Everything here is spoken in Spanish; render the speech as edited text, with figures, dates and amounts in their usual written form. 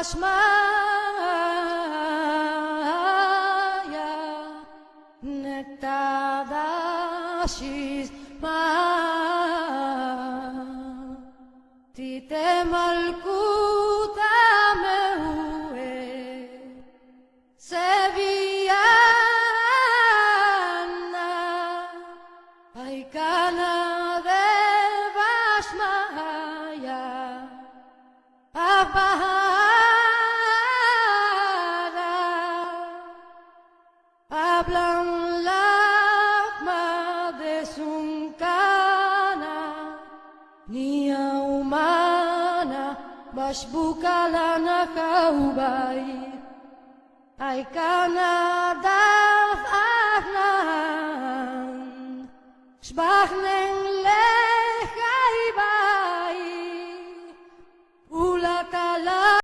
Bashmaya Nektadashis Ma Tite Malkuta Meue Sevillana Aikana de Bashmaya Hablan lakma de sunkana Nia humana Bashbukalana kaubay Ay kanadaf ahnan Shbachnen